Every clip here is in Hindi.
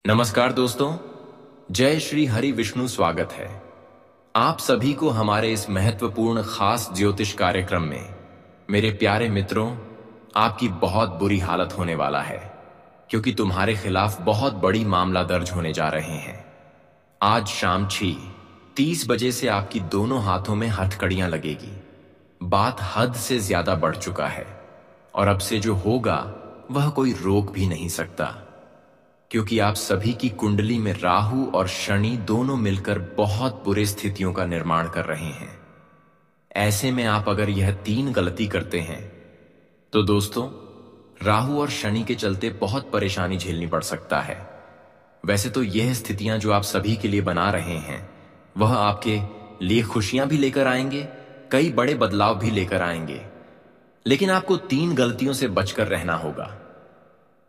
नमस्कार दोस्तों, जय श्री हरि विष्णु। स्वागत है आप सभी को हमारे इस महत्वपूर्ण खास ज्योतिष कार्यक्रम में। मेरे प्यारे मित्रों, आपकी बहुत बुरी हालत होने वाला है क्योंकि तुम्हारे खिलाफ बहुत बड़ी मामला दर्ज होने जा रहे हैं। आज शाम 6:30 बजे से आपकी दोनों हाथों में हथकड़ियां लगेगी। बात हद से ज्यादा बढ़ चुका है और अब से जो होगा वह कोई रोक भी नहीं सकता, क्योंकि आप सभी की कुंडली में राहु और शनि दोनों मिलकर बहुत बुरी स्थितियों का निर्माण कर रहे हैं। ऐसे में आप अगर यह 3 गलती करते हैं तो दोस्तों, राहु और शनि के चलते बहुत परेशानी झेलनी पड़ सकता है। वैसे तो यह स्थितियां जो आप सभी के लिए बना रहे हैं वह आपके लिए खुशियां भी लेकर आएंगे, कई बड़े बदलाव भी लेकर आएंगे, लेकिन आपको 3 गलतियों से बचकर रहना होगा।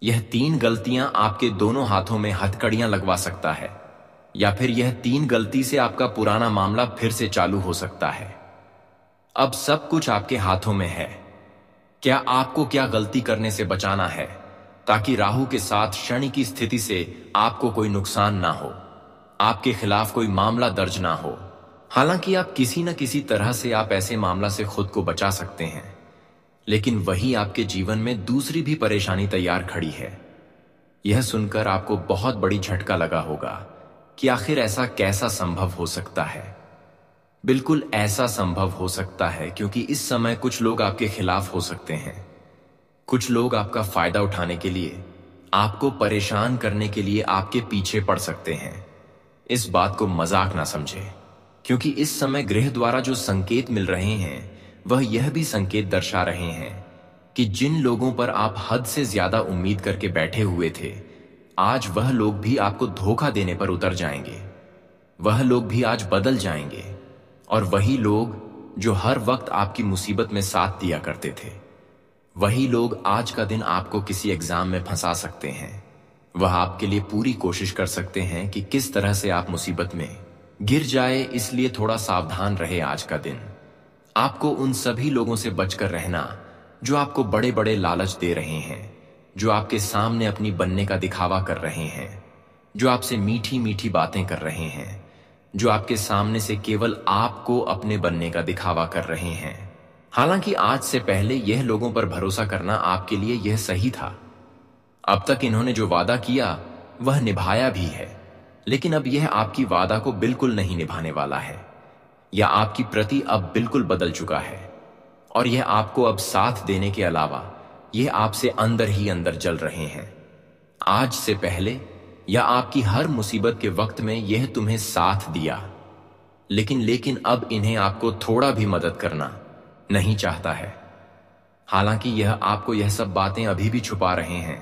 यह 3 गलतियां आपके दोनों हाथों में हथकड़ियां लगवा सकता है, या फिर यह 3 गलती से आपका पुराना मामला फिर से चालू हो सकता है। अब सब कुछ आपके हाथों में है। क्या आपको क्या गलती करने से बचाना है ताकि राहु के साथ शनि की स्थिति से आपको कोई नुकसान ना हो, आपके खिलाफ कोई मामला दर्ज ना हो। हालांकि आप किसी न किसी तरह से आप ऐसे मामला से खुद को बचा सकते हैं, लेकिन वही आपके जीवन में दूसरी भी परेशानी तैयार खड़ी है। यह सुनकर आपको बहुत बड़ी झटका लगा होगा कि आखिर ऐसा कैसा संभव हो सकता है। बिल्कुल ऐसा संभव हो सकता है क्योंकि इस समय कुछ लोग आपके खिलाफ हो सकते हैं। कुछ लोग आपका फायदा उठाने के लिए, आपको परेशान करने के लिए आपके पीछे पड़ सकते हैं। इस बात को मजाक ना समझें, क्योंकि इस समय ग्रह द्वारा जो संकेत मिल रहे हैं वह यह भी संकेत दर्शा रहे हैं कि जिन लोगों पर आप हद से ज्यादा उम्मीद करके बैठे हुए थे, आज वह लोग भी आपको धोखा देने पर उतर जाएंगे। वह लोग भी आज बदल जाएंगे, और वही लोग जो हर वक्त आपकी मुसीबत में साथ दिया करते थे, वही लोग आज का दिन आपको किसी एग्जाम में फंसा सकते हैं। वह आपके लिए पूरी कोशिश कर सकते हैं कि किस तरह से आप मुसीबत में गिर जाए, इसलिए थोड़ा सावधान रहे। आज का दिन आपको उन सभी लोगों से बचकर रहना जो आपको बड़े बड़े लालच दे रहे हैं, जो आपके सामने अपनी बनने का दिखावा कर रहे हैं, जो आपसे मीठी मीठी बातें कर रहे हैं, जो आपके सामने से केवल आपको अपने बनने का दिखावा कर रहे हैं। हालांकि आज से पहले यह लोगों पर भरोसा करना आपके लिए यह सही था। अब तक इन्होंने जो वादा किया वह निभाया भी है, लेकिन अब यह आपकी वादा को बिल्कुल नहीं निभाने वाला है, या आपकी प्रति अब बिल्कुल बदल चुका है, और यह आपको अब साथ देने के अलावा यह आपसे अंदर ही अंदर जल रहे हैं। आज से पहले या आपकी हर मुसीबत के वक्त में यह तुम्हें साथ दिया, लेकिन अब इन्हें आपको थोड़ा भी मदद करना नहीं चाहता है। हालांकि यह आपको यह सब बातें अभी भी छुपा रहे हैं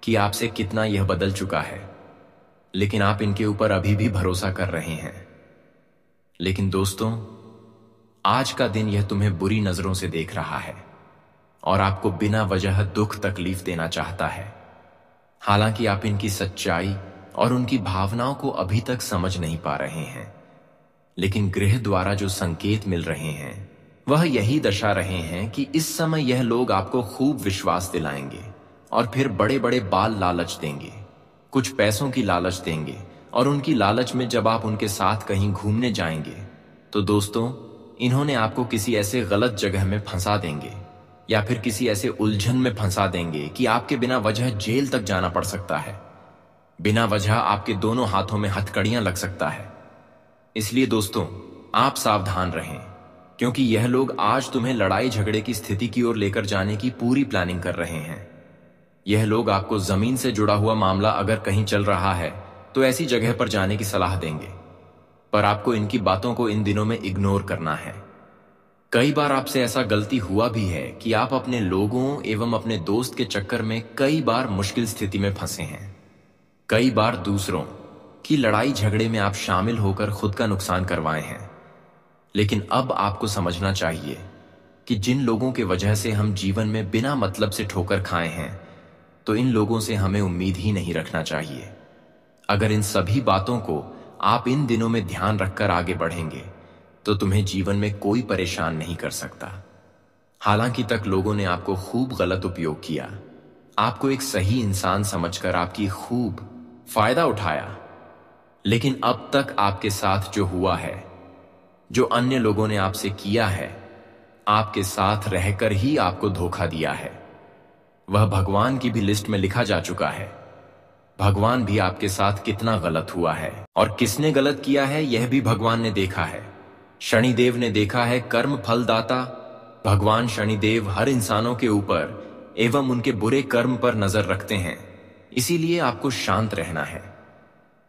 कि आपसे कितना यह बदल चुका है, लेकिन आप इनके ऊपर अभी भी भरोसा कर रहे हैं। लेकिन दोस्तों, आज का दिन यह तुम्हें बुरी नजरों से देख रहा है और आपको बिना वजह दुख तकलीफ देना चाहता है। हालांकि आप इनकी सच्चाई और उनकी भावनाओं को अभी तक समझ नहीं पा रहे हैं, लेकिन ग्रह द्वारा जो संकेत मिल रहे हैं वह यही दर्शा रहे हैं कि इस समय यह लोग आपको खूब विश्वास दिलाएंगे और फिर बड़े बड़े बाल लालच देंगे, कुछ पैसों की लालच देंगे, और उनकी लालच में जब आप उनके साथ कहीं घूमने जाएंगे तो दोस्तों, इन्होंने आपको किसी ऐसे गलत जगह में फंसा देंगे या फिर किसी ऐसे उलझन में फंसा देंगे कि आपके बिना वजह जेल तक जाना पड़ सकता है। बिना वजह आपके दोनों हाथों में हथकड़ियां लग सकता है। इसलिए दोस्तों, आप सावधान रहें, क्योंकि यह लोग आज तुम्हें लड़ाई झगड़े की स्थिति की ओर लेकर जाने की पूरी प्लानिंग कर रहे हैं। यह लोग आपको जमीन से जुड़ा हुआ मामला अगर कहीं चल रहा है तो ऐसी जगह पर जाने की सलाह देंगे, पर आपको इनकी बातों को इन दिनों में इग्नोर करना है। कई बार आपसे ऐसा गलती हुआ भी है कि आप अपने लोगों एवं अपने दोस्त के चक्कर में कई बार मुश्किल स्थिति में फंसे हैं। कई बार दूसरों की लड़ाई झगड़े में आप शामिल होकर खुद का नुकसान करवाए हैं। लेकिन अब आपको समझना चाहिए कि जिन लोगों के वजह से हम जीवन में बिना मतलब से ठोकर खाए हैं, तो इन लोगों से हमें उम्मीद ही नहीं रखना चाहिए। अगर इन सभी बातों को आप इन दिनों में ध्यान रखकर आगे बढ़ेंगे तो तुम्हें जीवन में कोई परेशान नहीं कर सकता। हालांकि तक लोगों ने आपको खूब गलत उपयोग किया, आपको एक सही इंसान समझकर आपकी खूब फायदा उठाया, लेकिन अब तक आपके साथ जो हुआ है, जो अन्य लोगों ने आपसे किया है, आपके साथ रहकर ही आपको धोखा दिया है, वह भगवान की भी लिस्ट में लिखा जा चुका है। भगवान भी आपके साथ कितना गलत हुआ है और किसने गलत किया है यह भी भगवान ने देखा है। शनिदेव ने देखा है, कर्म फलदाता भगवान शनिदेव हर इंसानों के ऊपर एवं उनके बुरे कर्म पर नजर रखते हैं, इसीलिए आपको शांत रहना है।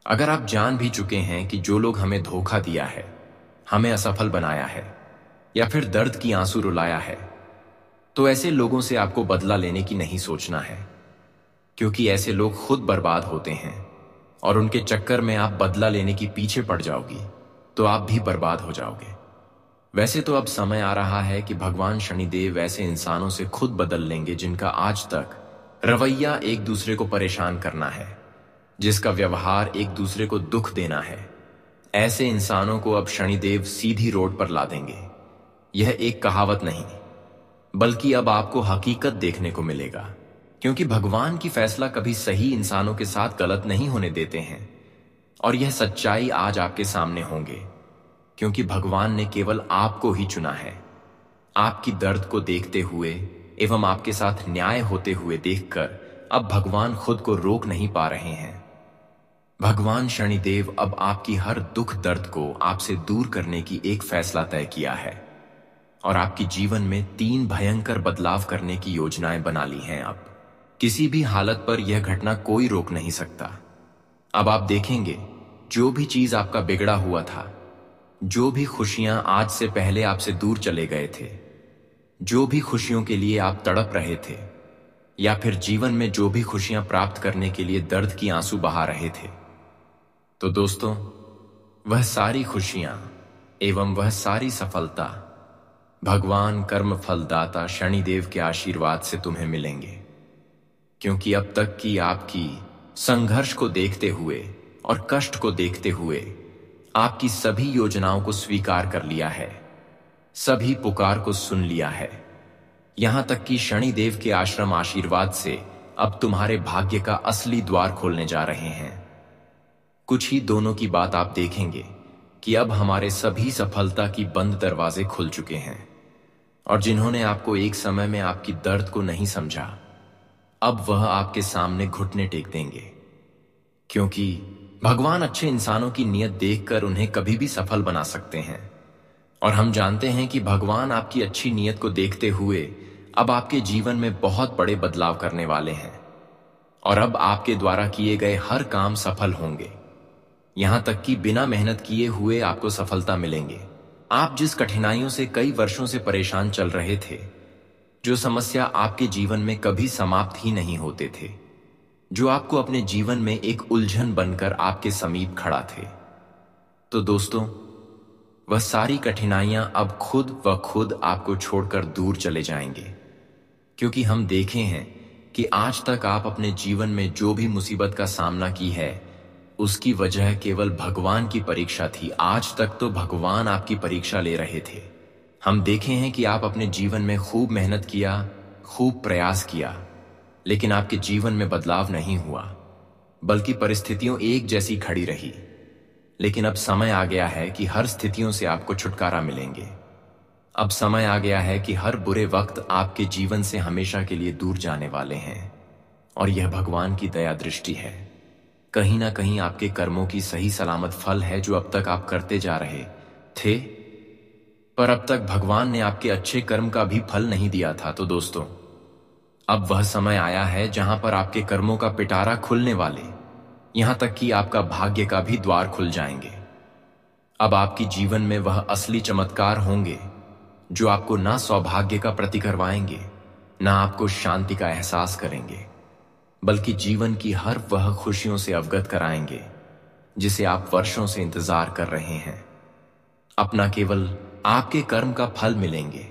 अगर आप जान भी चुके हैं कि जो लोग हमें धोखा दिया है, हमें असफल बनाया है या फिर दर्द की आंसू रुलाया है, तो ऐसे लोगों से आपको बदला लेने की नहीं सोचना है, क्योंकि ऐसे लोग खुद बर्बाद होते हैं और उनके चक्कर में आप बदला लेने की पीछे पड़ जाओगी तो आप भी बर्बाद हो जाओगे। वैसे तो अब समय आ रहा है कि भगवान शनिदेव ऐसे इंसानों से खुद बदल लेंगे जिनका आज तक रवैया एक दूसरे को परेशान करना है, जिसका व्यवहार एक दूसरे को दुख देना है। ऐसे इंसानों को अब शनिदेव सीधी रोड पर ला देंगे। यह एक कहावत नहीं, बल्कि अब आपको हकीकत देखने को मिलेगा, क्योंकि भगवान की फैसला कभी सही इंसानों के साथ गलत नहीं होने देते हैं। और यह सच्चाई आज आपके सामने होंगे, क्योंकि भगवान ने केवल आपको ही चुना है। आपकी दर्द को देखते हुए एवं आपके साथ न्याय होते हुए देखकर अब भगवान खुद को रोक नहीं पा रहे हैं। भगवान शनिदेव अब आपकी हर दुख दर्द को आपसे दूर करने की एक फैसला तय किया है और आपकी जीवन में 3 भयंकर बदलाव करने की योजनाएं बना ली हैं। अब किसी भी हालत पर यह घटना कोई रोक नहीं सकता। अब आप देखेंगे, जो भी चीज आपका बिगड़ा हुआ था, जो भी खुशियां आज से पहले आपसे दूर चले गए थे, जो भी खुशियों के लिए आप तड़प रहे थे, या फिर जीवन में जो भी खुशियां प्राप्त करने के लिए दर्द की आंसू बहा रहे थे, तो दोस्तों वह सारी खुशियां एवं वह सारी सफलता भगवान कर्म फलदाता शनिदेव के आशीर्वाद से तुम्हें मिलेंगे। क्योंकि अब तक की आपकी संघर्ष को देखते हुए और कष्ट को देखते हुए आपकी सभी योजनाओं को स्वीकार कर लिया है, सभी पुकार को सुन लिया है। यहां तक कि शनिदेव के आश्रम आशीर्वाद से अब तुम्हारे भाग्य का असली द्वार खोलने जा रहे हैं। कुछ ही दोनों की बात आप देखेंगे कि अब हमारे सभी सफलता की बंद दरवाजे खुल चुके हैं, और जिन्होंने आपको एक समय में आपकी दर्द को नहीं समझा, अब वह आपके सामने घुटने टेक देंगे। क्योंकि भगवान अच्छे इंसानों की नीयत देखकर उन्हें कभी भी सफल बना सकते हैं, और हम जानते हैं कि भगवान आपकी अच्छी नीयत को देखते हुए अब आपके जीवन में बहुत बड़े बदलाव करने वाले हैं, और अब आपके द्वारा किए गए हर काम सफल होंगे। यहां तक कि बिना मेहनत किए हुए आपको सफलता मिलेंगे। आप जिस कठिनाइयों से कई वर्षों से परेशान चल रहे थे, जो समस्या आपके जीवन में कभी समाप्त ही नहीं होते थे, जो आपको अपने जीवन में एक उलझन बनकर आपके समीप खड़ा थे, तो दोस्तों वह सारी कठिनाइयां अब खुद व खुद आपको छोड़कर दूर चले जाएंगे। क्योंकि हम देखे हैं कि आज तक आप अपने जीवन में जो भी मुसीबत का सामना की है, उसकी वजह केवल भगवान की परीक्षा थी। आज तक तो भगवान आपकी परीक्षा ले रहे थे। हम देखे हैं कि आप अपने जीवन में खूब मेहनत किया, खूब प्रयास किया, लेकिन आपके जीवन में बदलाव नहीं हुआ, बल्कि परिस्थितियां एक जैसी खड़ी रही। लेकिन अब समय आ गया है कि हर स्थितियों से आपको छुटकारा मिलेंगे। अब समय आ गया है कि हर बुरे वक्त आपके जीवन से हमेशा के लिए दूर जाने वाले हैं, और यह भगवान की दया दृष्टि है। कहीं ना कहीं आपके कर्मों की सही सलामत फल है जो अब तक आप करते जा रहे थे, पर अब तक भगवान ने आपके अच्छे कर्म का भी फल नहीं दिया था। तो दोस्तों अब वह समय आया है जहां पर आपके कर्मों का पिटारा खुलने वाले, यहां तक कि आपका भाग्य का भी द्वार खुल जाएंगे। अब आपकी जीवन में वह असली चमत्कार होंगे जो आपको ना सौभाग्य का प्रति करवाएंगे, ना आपको शांति का एहसास करेंगे, बल्कि जीवन की हर वह खुशियों से अवगत कराएंगे जिसे आप वर्षों से इंतजार कर रहे हैं। अपना केवल आपके कर्म का फल मिलेंगे,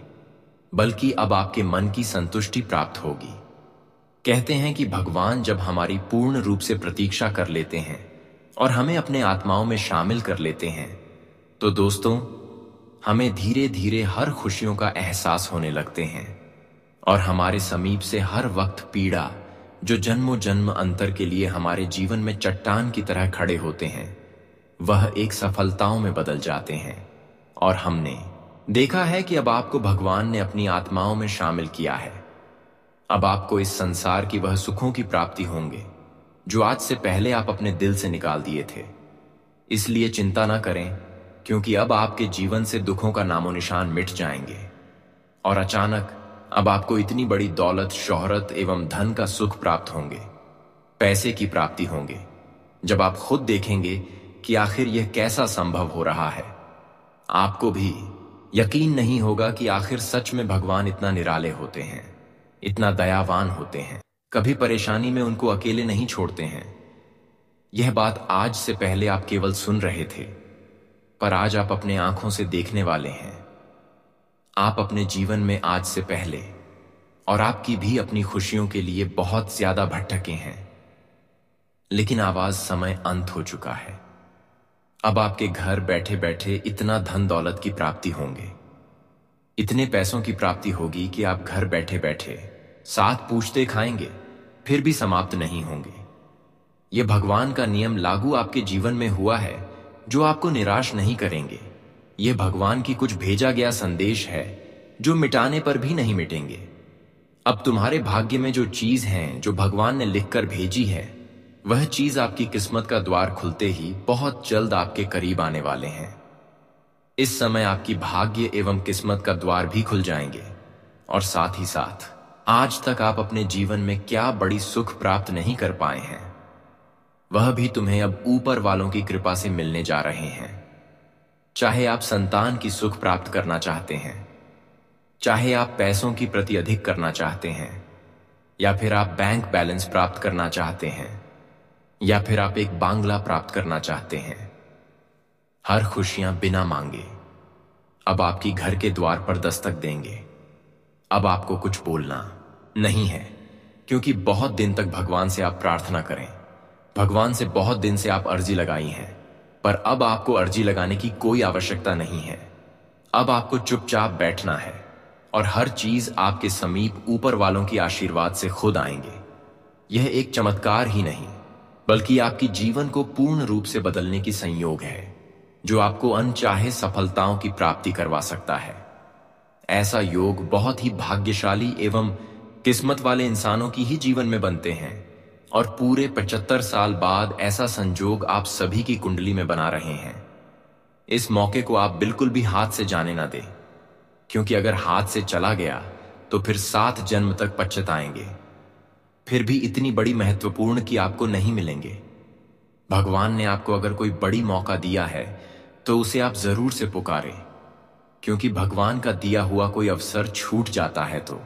बल्कि अब आपके मन की संतुष्टि प्राप्त होगी। कहते हैं कि भगवान जब हमारी पूर्ण रूप से प्रतीक्षा कर लेते हैं और हमें अपने आत्माओं में शामिल कर लेते हैं, तो दोस्तों हमें धीरे धीरे हर खुशियों का एहसास होने लगते हैं, और हमारे समीप से हर वक्त पीड़ा, जो जन्मों जन्म अंतर के लिए हमारे जीवन में चट्टान की तरह खड़े होते हैं, वह एक सफलताओं में बदल जाते हैं। और हमने देखा है कि अब आपको भगवान ने अपनी आत्माओं में शामिल किया है। अब आपको इस संसार की वह सुखों की प्राप्ति होंगे जो आज से पहले आप अपने दिल से निकाल दिए थे। इसलिए चिंता ना करें, क्योंकि अब आपके जीवन से दुखों का नामो निशान मिट जाएंगे। और अचानक अब आपको इतनी बड़ी दौलत, शोहरत एवं धन का सुख प्राप्त होंगे, पैसे की प्राप्ति होंगे, जब आप खुद देखेंगे कि आखिर यह कैसा संभव हो रहा है। आपको भी यकीन नहीं होगा कि आखिर सच में भगवान इतना निराले होते हैं, इतना दयावान होते हैं, कभी परेशानी में उनको अकेले नहीं छोड़ते हैं। यह बात आज से पहले आप केवल सुन रहे थे, पर आज आप अपने आंखों से देखने वाले हैं। आप अपने जीवन में आज से पहले और आपकी भी अपनी खुशियों के लिए बहुत ज्यादा भटके हैं, लेकिन आवाज समय अंत हो चुका है। अब आपके घर बैठे बैठे इतना धन दौलत की प्राप्ति होंगे, इतने पैसों की प्राप्ति होगी कि आप घर बैठे बैठे 7 पूछते खाएंगे, फिर भी समाप्त नहीं होंगे। यह भगवान का नियम लागू आपके जीवन में हुआ है, जो आपको निराश नहीं करेंगे। यह भगवान की कुछ भेजा गया संदेश है, जो मिटाने पर भी नहीं मिटेंगे। अब तुम्हारे भाग्य में जो चीज है, जो भगवान ने लिखकर भेजी है, वह चीज आपकी किस्मत का द्वार खुलते ही बहुत जल्द आपके करीब आने वाले हैं। इस समय आपकी भाग्य एवं किस्मत का द्वार भी खुल जाएंगे, और साथ ही साथ आज तक आप अपने जीवन में क्या बड़ी सुख प्राप्त नहीं कर पाए हैं, वह भी तुम्हें अब ऊपर वालों की कृपा से मिलने जा रहे हैं। चाहे आप संतान की सुख प्राप्त करना चाहते हैं, चाहे आप पैसों की प्रति अधिक करना चाहते हैं, या फिर आप बैंक बैलेंस प्राप्त करना चाहते हैं, या फिर आप एक बांग्ला प्राप्त करना चाहते हैं, हर खुशियां बिना मांगे अब आपकी घर के द्वार पर दस्तक देंगे। अब आपको कुछ बोलना नहीं है, क्योंकि बहुत दिन तक भगवान से आप प्रार्थना करें, भगवान से बहुत दिन से आप अर्जी लगाई हैं, पर अब आपको अर्जी लगाने की कोई आवश्यकता नहीं है। अब आपको चुपचाप बैठना है और हर चीज आपके समीप ऊपर वालों की आशीर्वाद से खुद आएंगे। यह एक चमत्कार ही नहीं, बल्कि आपकी जीवन को पूर्ण रूप से बदलने की संयोग है, जो आपको अनचाहे सफलताओं की प्राप्ति करवा सकता है। ऐसा योग बहुत ही भाग्यशाली एवं किस्मत वाले इंसानों की ही जीवन में बनते हैं, और पूरे 75 साल बाद ऐसा संजोग आप सभी की कुंडली में बना रहे हैं। इस मौके को आप बिल्कुल भी हाथ से जाने ना दें, क्योंकि अगर हाथ से चला गया तो फिर 7 जन्म तक पछताएंगे, फिर भी इतनी बड़ी महत्वपूर्ण कि आपको नहीं मिलेंगे। भगवान ने आपको अगर कोई बड़ी मौका दिया है तो उसे आप जरूर से पुकारें, क्योंकि भगवान का दिया हुआ कोई अवसर छूट जाता है तो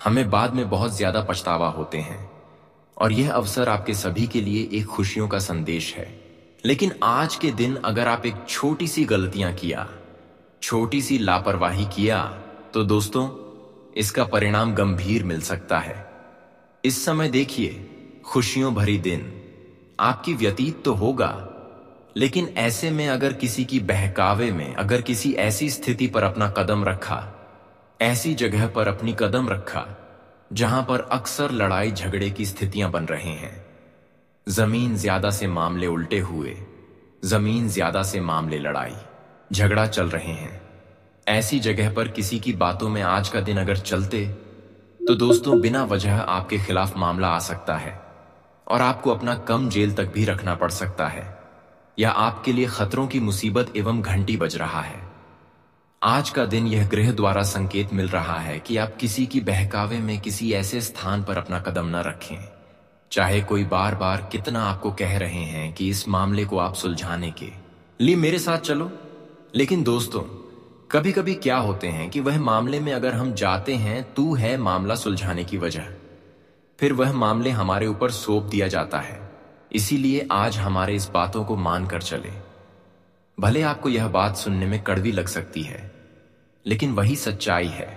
हमें बाद में बहुत ज्यादा पछतावा होते हैं। और यह अवसर आपके सभी के लिए एक खुशियों का संदेश है। लेकिन आज के दिन अगर आप एक छोटी सी गलतियां किया, छोटी सी लापरवाही किया, तो दोस्तों इसका परिणाम गंभीर मिल सकता है। इस समय देखिए, खुशियों भरी दिन आपकी व्यतीत तो होगा, लेकिन ऐसे में अगर किसी की बहकावे में, अगर किसी ऐसी स्थिति पर अपना कदम रखा, ऐसी जगह पर अपनी कदम रखा जहां पर अक्सर लड़ाई झगड़े की स्थितियां बन रहे हैं, जमीन ज्यादा से मामले उल्टे हुए, जमीन ज्यादा से मामले लड़ाई झगड़ा चल रहे हैं, ऐसी जगह पर किसी की बातों में आज का दिन अगर चलते तो दोस्तों बिना वजह आपके खिलाफ मामला आ सकता है और आपको अपना कम जेल तक भी रखना पड़ सकता है, या आपके लिए खतरों की मुसीबत एवं घंटी बज रहा है। आज का दिन यह ग्रह द्वारा संकेत मिल रहा है कि आप किसी की बहकावे में किसी ऐसे स्थान पर अपना कदम न रखें, चाहे कोई बार बार कितना आपको कह रहे हैं कि इस मामले को आप सुलझाने के लिए मेरे साथ चलो। लेकिन दोस्तों कभी कभी क्या होते हैं कि वह मामले में अगर हम जाते हैं, तू है मामला सुलझाने की वजह, फिर वह मामले हमारे ऊपर सौंप दिया जाता है। इसीलिए आज हमारे इस बातों को मानकर चले। भले आपको यह बात सुनने में कड़वी लग सकती है, लेकिन वही सच्चाई है।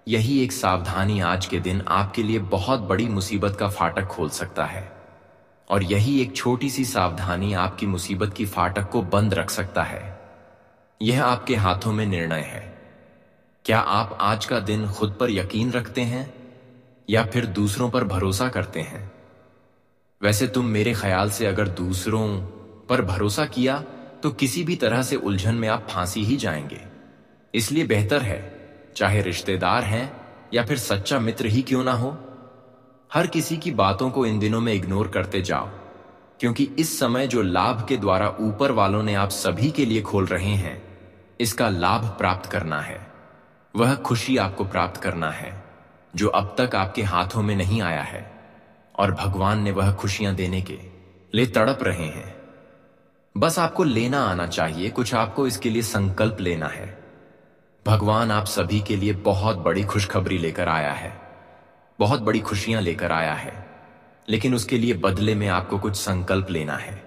यही एक सावधानी आज के दिन आपके लिए बहुत बड़ी मुसीबत का फाटक खोल सकता है, और यही एक छोटी सी सावधानी आपकी मुसीबत की फाटक को बंद रख सकता है। यह आपके हाथों में निर्णय है। क्या आप आज का दिन खुद पर यकीन रखते हैं या फिर दूसरों पर भरोसा करते हैं? वैसे तुम मेरे ख्याल से अगर दूसरों पर भरोसा किया तो किसी भी तरह से उलझन में आप फांसी ही जाएंगे। इसलिए बेहतर है, चाहे रिश्तेदार हैं या फिर सच्चा मित्र ही क्यों ना हो, हर किसी की बातों को इन दिनों में इग्नोर करते जाओ, क्योंकि इस समय जो लाभ के द्वारा ऊपर वालों ने आप सभी के लिए खोल रहे हैं, इसका लाभ प्राप्त करना है। वह खुशी आपको प्राप्त करना है जो अब तक आपके हाथों में नहीं आया है, और भगवान ने वह खुशियां देने के लिए तड़प रहे हैं। बस आपको लेना आना चाहिए, कुछ आपको इसके लिए संकल्प लेना है। भगवान आप सभी के लिए बहुत बड़ी खुशखबरी लेकर आया है, बहुत बड़ी खुशियां लेकर आया है, लेकिन उसके लिए बदले में आपको कुछ संकल्प लेना है।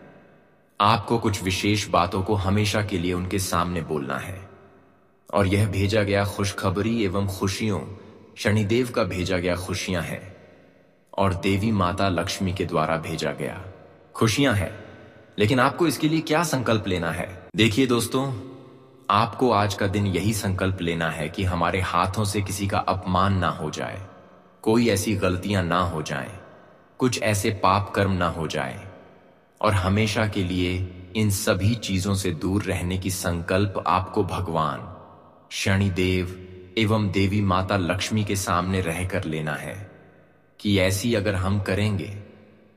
आपको कुछ विशेष बातों को हमेशा के लिए उनके सामने बोलना है, और यह भेजा गया खुशखबरी एवं खुशियों शनिदेव का भेजा गया खुशियां हैं और देवी माता लक्ष्मी के द्वारा भेजा गया खुशियां हैं। लेकिन आपको इसके लिए क्या संकल्प लेना है? देखिए दोस्तों, आपको आज का दिन यही संकल्प लेना है कि हमारे हाथों से किसी का अपमान ना हो जाए, कोई ऐसी गलतियां ना हो जाएं, कुछ ऐसे पाप कर्म ना हो जाए, और हमेशा के लिए इन सभी चीजों से दूर रहने की संकल्प आपको भगवान शनिदेव एवं देवी माता लक्ष्मी के सामने रहकर लेना है कि ऐसी अगर हम करेंगे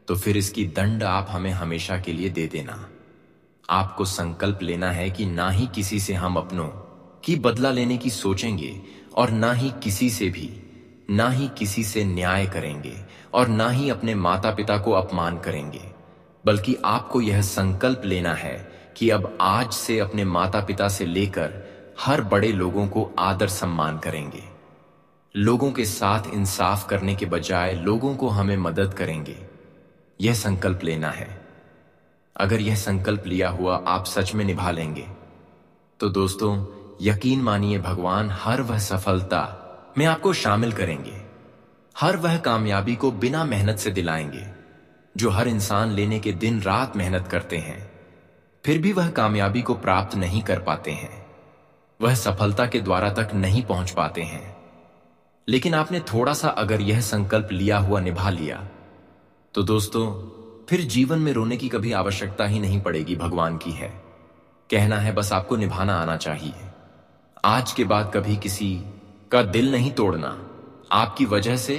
तो फिर इसकी दंड आप हमें हमेशा के लिए दे देना। आपको संकल्प लेना है कि ना ही किसी से हम अपनों की बदला लेने की सोचेंगे, और ना ही किसी से भी, ना ही किसी से न्याय करेंगे, और ना ही अपने माता पिता को अपमान करेंगे, बल्कि आपको यह संकल्प लेना है कि अब आज से अपने माता पिता से लेकर हर बड़े लोगों को आदर सम्मान करेंगे। लोगों के साथ इंसाफ करने के बजाय लोगों को हमें मदद करेंगे, यह संकल्प लेना है। अगर यह संकल्प लिया हुआ आप सच में निभा लेंगे तो दोस्तों यकीन मानिए भगवान हर वह सफलता में आपको शामिल करेंगे, हर वह कामयाबी को बिना मेहनत से दिलाएंगे जो हर इंसान लेने के दिन रात मेहनत करते हैं, फिर भी वह कामयाबी को प्राप्त नहीं कर पाते हैं, वह सफलता के द्वारा तक नहीं पहुंच पाते हैं। लेकिन आपने थोड़ा सा अगर यह संकल्प लिया हुआ निभा लिया तो दोस्तों फिर जीवन में रोने की कभी आवश्यकता ही नहीं पड़ेगी। भगवान की है, कहना है बस आपको निभाना आना चाहिए। आज के बाद कभी किसी का दिल नहीं तोड़ना, आपकी वजह से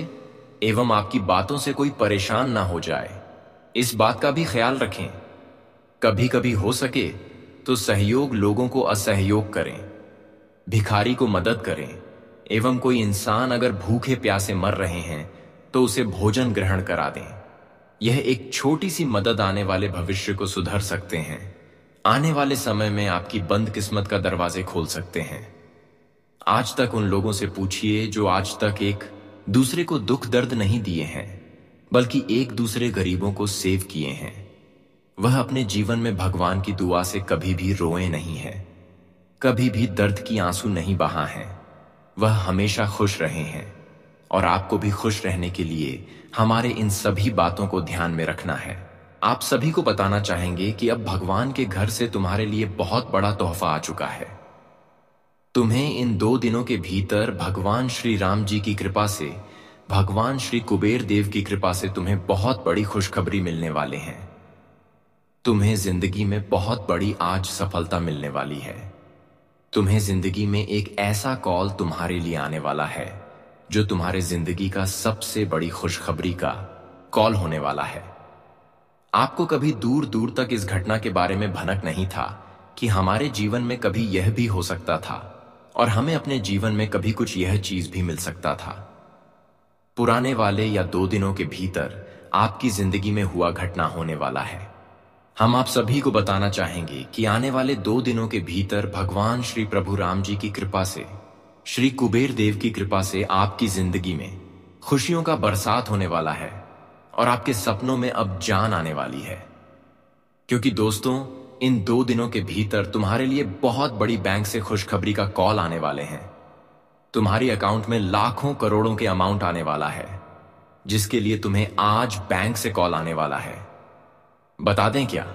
एवं आपकी बातों से कोई परेशान ना हो जाए, इस बात का भी ख्याल रखें। कभी कभी हो सके तो सहयोग लोगों को असहयोग करें, भिखारी को मदद करें, एवं कोई इंसान अगर भूखे प्यासे मर रहे हैं तो उसे भोजन ग्रहण करा दें। यह एक छोटी सी मदद आने वाले भविष्य को सुधर सकते हैं, आने वाले समय में आपकी बंद किस्मत का दरवाजे खोल सकते हैं। आज तक उन लोगों से पूछिए जो आज तक एक दूसरे को दुख दर्द नहीं दिए हैं, बल्कि एक दूसरे गरीबों को सेव किए हैं। वह अपने जीवन में भगवान की दुआ से कभी भी रोए नहीं है, कभी भी दर्द की आंसू नहीं बहा है। वह हमेशा खुश रहे हैं, और आपको भी खुश रहने के लिए हमारे इन सभी बातों को ध्यान में रखना है। आप सभी को बताना चाहेंगे कि अब भगवान के घर से तुम्हारे लिए बहुत बड़ा तोहफा आ चुका है। तुम्हें इन 2 दिनों के भीतर भगवान श्री राम जी की कृपा से, भगवान श्री कुबेर देव की कृपा से तुम्हें बहुत बड़ी खुशखबरी मिलने वाले हैं। तुम्हें जिंदगी में बहुत बड़ी आज सफलता मिलने वाली है। तुम्हें जिंदगी में एक ऐसा कॉल तुम्हारे लिए आने वाला है जो तुम्हारे जिंदगी का सबसे बड़ी खुशखबरी का कॉल होने वाला है। आपको कभी दूर दूर तक इस घटना के बारे में भनक नहीं था कि हमारे जीवन में कभी यह भी हो सकता था, और हमें अपने जीवन में कभी कुछ यह चीज भी मिल सकता था। पुराने वाले या 2 दिनों के भीतर आपकी जिंदगी में हुआ घटना होने वाला है। हम आप सभी को बताना चाहेंगे कि आने वाले 2 दिनों के भीतर भगवान श्री प्रभु राम जी की कृपा से, श्री कुबेर देव की कृपा से आपकी जिंदगी में खुशियों का बरसात होने वाला है, और आपके सपनों में अब जान आने वाली है। क्योंकि दोस्तों इन 2 दिनों के भीतर तुम्हारे लिए बहुत बड़ी बैंक से खुशखबरी का कॉल आने वाले हैं। तुम्हारी अकाउंट में लाखों करोड़ों के अमाउंट आने वाला है, जिसके लिए तुम्हें आज बैंक से कॉल आने वाला है। बता दें क्या,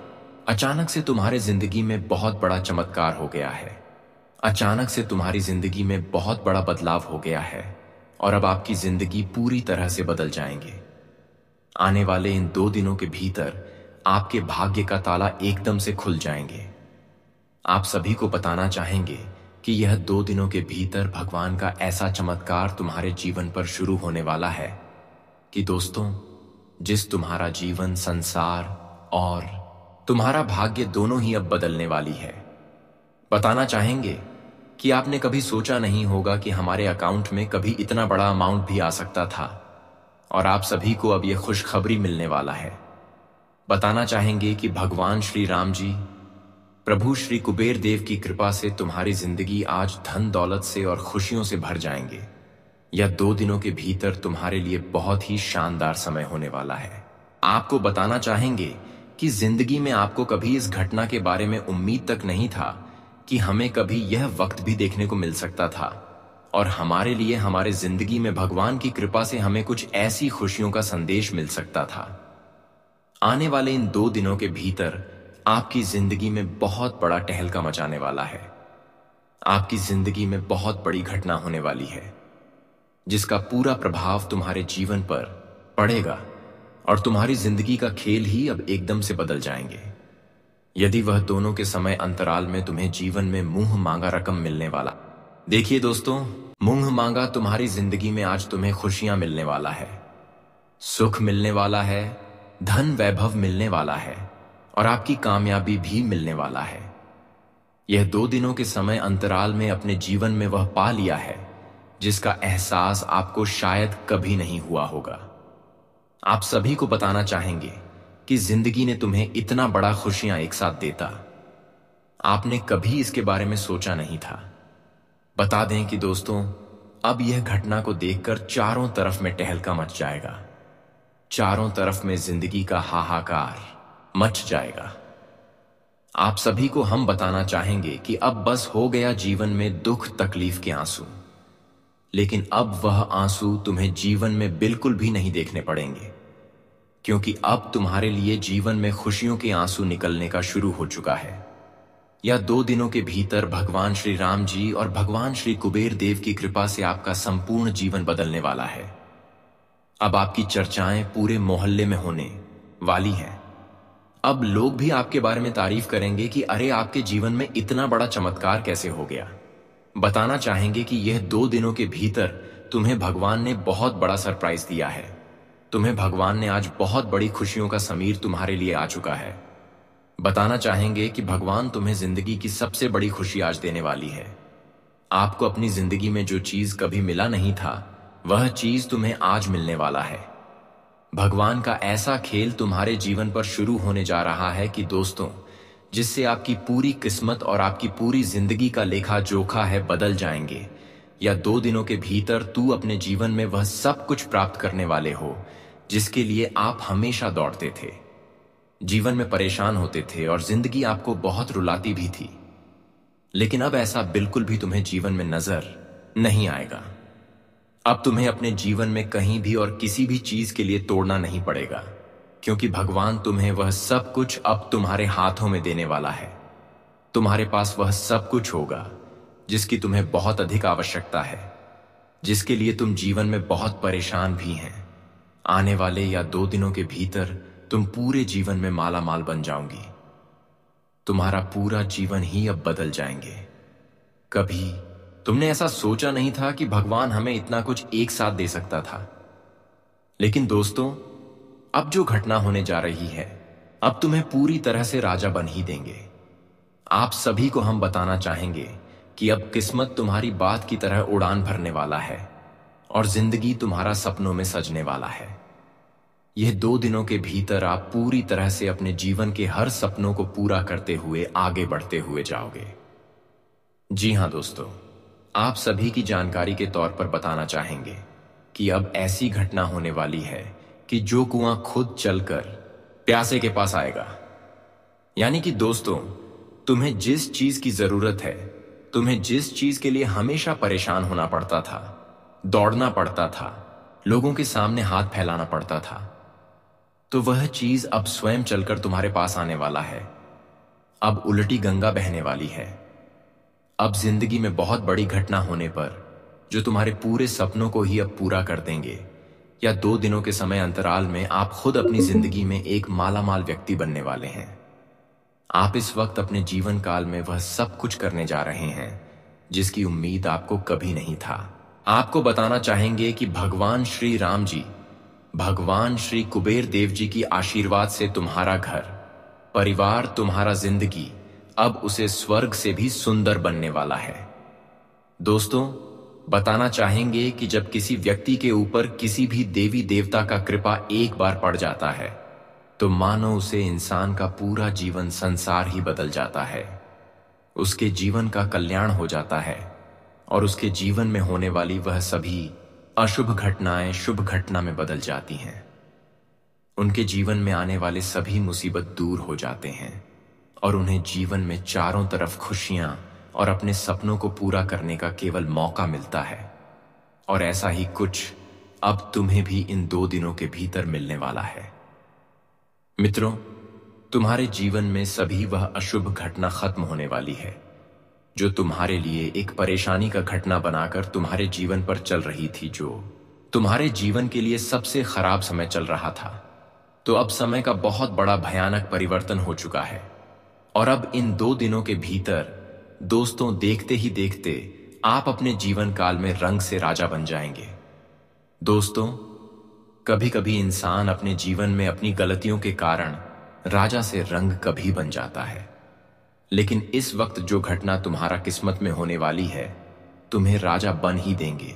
अचानक से तुम्हारे जिंदगी में बहुत बड़ा चमत्कार हो गया है। अचानक से तुम्हारी जिंदगी में बहुत बड़ा बदलाव हो गया है, और अब आपकी जिंदगी पूरी तरह से बदल जाएंगे। आने वाले इन 2 दिनों के भीतर आपके भाग्य का ताला एकदम से खुल जाएंगे। आप सभी को बताना चाहेंगे कि यह 2 दिनों के भीतर भगवान का ऐसा चमत्कार तुम्हारे जीवन पर शुरू होने वाला है कि दोस्तों, जिस तुम्हारा जीवन, संसार और तुम्हारा भाग्य दोनों ही अब बदलने वाली है। बताना चाहेंगे कि आपने कभी सोचा नहीं होगा कि हमारे अकाउंट में कभी इतना बड़ा अमाउंट भी आ सकता था, और आप सभी को अब यह खुशखबरी मिलने वाला है। बताना चाहेंगे कि भगवान श्री राम जी, प्रभु श्री कुबेर देव की कृपा से तुम्हारी जिंदगी आज धन दौलत से और खुशियों से भर जाएंगे। यह 2 दिनों के भीतर तुम्हारे लिए बहुत ही शानदार समय होने वाला है। आपको बताना चाहेंगे कि जिंदगी में आपको कभी इस घटना के बारे में उम्मीद तक नहीं था कि हमें कभी यह वक्त भी देखने को मिल सकता था, और हमारे लिए हमारे जिंदगी में भगवान की कृपा से हमें कुछ ऐसी खुशियों का संदेश मिल सकता था। आने वाले इन 2 दिनों के भीतर आपकी जिंदगी में बहुत बड़ा टहलका मचाने वाला है। आपकी जिंदगी में बहुत बड़ी घटना होने वाली है, जिसका पूरा प्रभाव तुम्हारे जीवन पर पड़ेगा, और तुम्हारी जिंदगी का खेल ही अब एकदम से बदल जाएंगे। यदि वह दोनों के समय अंतराल में तुम्हें जीवन में मुंह मांगा रकम मिलने वाला। देखिए दोस्तों, मुंह मांगा तुम्हारी जिंदगी में आज तुम्हें खुशियां मिलने वाला है, सुख मिलने वाला है, धन वैभव मिलने वाला है, और आपकी कामयाबी भी मिलने वाला है। यह 2 दिनों के समय अंतराल में अपने जीवन में वह पा लिया है जिसका एहसास आपको शायद कभी नहीं हुआ होगा। आप सभी को बताना चाहेंगे कि जिंदगी ने तुम्हें इतना बड़ा खुशियां एक साथ देता, आपने कभी इसके बारे में सोचा नहीं था। बता दें कि दोस्तों, अब यह घटना को देखकर चारों तरफ में टहलका मच जाएगा। चारों तरफ में जिंदगी का हाहाकार मच जाएगा। आप सभी को हम बताना चाहेंगे कि अब बस हो गया जीवन में दुख तकलीफ के आंसू, लेकिन अब वह आंसू तुम्हें जीवन में बिल्कुल भी नहीं देखने पड़ेंगे, क्योंकि अब तुम्हारे लिए जीवन में खुशियों के आंसू निकलने का शुरू हो चुका है। या 2 दिनों के भीतर भगवान श्री राम जी और भगवान श्री कुबेर देव की कृपा से आपका संपूर्ण जीवन बदलने वाला है। अब आपकी चर्चाएं पूरे मोहल्ले में होने वाली हैं। अब लोग भी आपके बारे में तारीफ करेंगे कि अरे, आपके जीवन में इतना बड़ा चमत्कार कैसे हो गया। बताना चाहेंगे कि यह 2 दिनों के भीतर तुम्हें भगवान ने बहुत बड़ा सरप्राइज दिया है। तुम्हें भगवान ने आज बहुत बड़ी खुशियों का समीर तुम्हारे लिए आ चुका है। बताना चाहेंगे कि भगवान तुम्हें जिंदगी की सबसे बड़ी खुशी आज देने वाली है। आपको अपनी जिंदगी में जो चीज कभी मिला नहीं था, वह चीज तुम्हें आज मिलने वाला है। भगवान का ऐसा खेल तुम्हारे जीवन पर शुरू होने जा रहा है कि दोस्तों, जिससे आपकी पूरी किस्मत और आपकी पूरी जिंदगी का लेखा जोखा है बदल जाएंगे। या 2 दिनों के भीतर तू अपने जीवन में वह सब कुछ प्राप्त करने वाले हो जिसके लिए आप हमेशा दौड़ते थे, जीवन में परेशान होते थे और जिंदगी आपको बहुत रुलाती भी थी। लेकिन अब ऐसा बिल्कुल भी तुम्हें जीवन में नजर नहीं आएगा। अब तुम्हें अपने जीवन में कहीं भी और किसी भी चीज के लिए तोड़ना नहीं पड़ेगा, क्योंकि भगवान तुम्हें वह सब कुछ अब तुम्हारे हाथों में देने वाला है। तुम्हारे पास वह सब कुछ होगा जिसकी तुम्हें बहुत अधिक आवश्यकता है, जिसके लिए तुम जीवन में बहुत परेशान भी हैं। आने वाले या 2 दिनों के भीतर तुम पूरे जीवन में माला माल बन जाओगी। तुम्हारा पूरा जीवन ही अब बदल जाएंगे। कभी तुमने ऐसा सोचा नहीं था कि भगवान हमें इतना कुछ एक साथ दे सकता था। लेकिन दोस्तों, अब जो घटना होने जा रही है, अब तुम्हें पूरी तरह से राजा बन ही देंगे। आप सभी को हम बताना चाहेंगे कि अब किस्मत तुम्हारी बात की तरह उड़ान भरने वाला है और जिंदगी तुम्हारा सपनों में सजने वाला है। यह 2 दिनों के भीतर आप पूरी तरह से अपने जीवन के हर सपनों को पूरा करते हुए आगे बढ़ते हुए जाओगे। जी हां दोस्तों, आप सभी की जानकारी के तौर पर बताना चाहेंगे कि अब ऐसी घटना होने वाली है कि जो कुआं खुद चलकर प्यासे के पास आएगा। यानी कि दोस्तों, तुम्हें जिस चीज की जरूरत है, तुम्हें जिस चीज के लिए हमेशा परेशान होना पड़ता था, दौड़ना पड़ता था, लोगों के सामने हाथ फैलाना पड़ता था, तो वह चीज अब स्वयं चलकर तुम्हारे पास आने वाला है। अब उल्टी गंगा बहने वाली है। अब जिंदगी में बहुत बड़ी घटना होने पर जो तुम्हारे पूरे सपनों को ही अब पूरा कर देंगे, या 2 दिनों के समय अंतराल में आप खुद अपनी जिंदगी में एक मालामाल व्यक्ति बनने वाले हैं। आप इस वक्त अपने जीवन काल में वह सब कुछ करने जा रहे हैं जिसकी उम्मीद आपको कभी नहीं था। आपको बताना चाहेंगे कि भगवान श्री राम जी, भगवान श्री कुबेर देव जी की आशीर्वाद से तुम्हारा घर, परिवार, तुम्हारा जिंदगी अब उसे स्वर्ग से भी सुंदर बनने वाला है। दोस्तों, बताना चाहेंगे कि जब किसी व्यक्ति के ऊपर किसी भी देवी देवता का कृपा एक बार पड़ जाता है तो मानो उसे इंसान का पूरा जीवन संसार ही बदल जाता है। उसके जीवन का कल्याण हो जाता है और उसके जीवन में होने वाली वह सभी अशुभ घटनाएं शुभ घटना में बदल जाती हैं। उनके जीवन में आने वाले सभी मुसीबत दूर हो जाते हैं और उन्हें जीवन में चारों तरफ खुशियां और अपने सपनों को पूरा करने का केवल मौका मिलता है। और ऐसा ही कुछ अब तुम्हें भी इन 2 दिनों के भीतर मिलने वाला है। मित्रों, तुम्हारे जीवन में सभी वह अशुभ घटना खत्म होने वाली है जो तुम्हारे लिए एक परेशानी का घटना बनाकर तुम्हारे जीवन पर चल रही थी, जो तुम्हारे जीवन के लिए सबसे खराब समय चल रहा था। तो अब समय का बहुत बड़ा भयानक परिवर्तन हो चुका है और अब इन 2 दिनों के भीतर दोस्तों, देखते ही देखते आप अपने जीवन काल में रंग से राजा बन जाएंगे। दोस्तों, कभी कभी इंसान अपने जीवन में अपनी गलतियों के कारण राजा से रंग कभी बन जाता है, लेकिन इस वक्त जो घटना तुम्हारा किस्मत में होने वाली है तुम्हें राजा बन ही देंगे।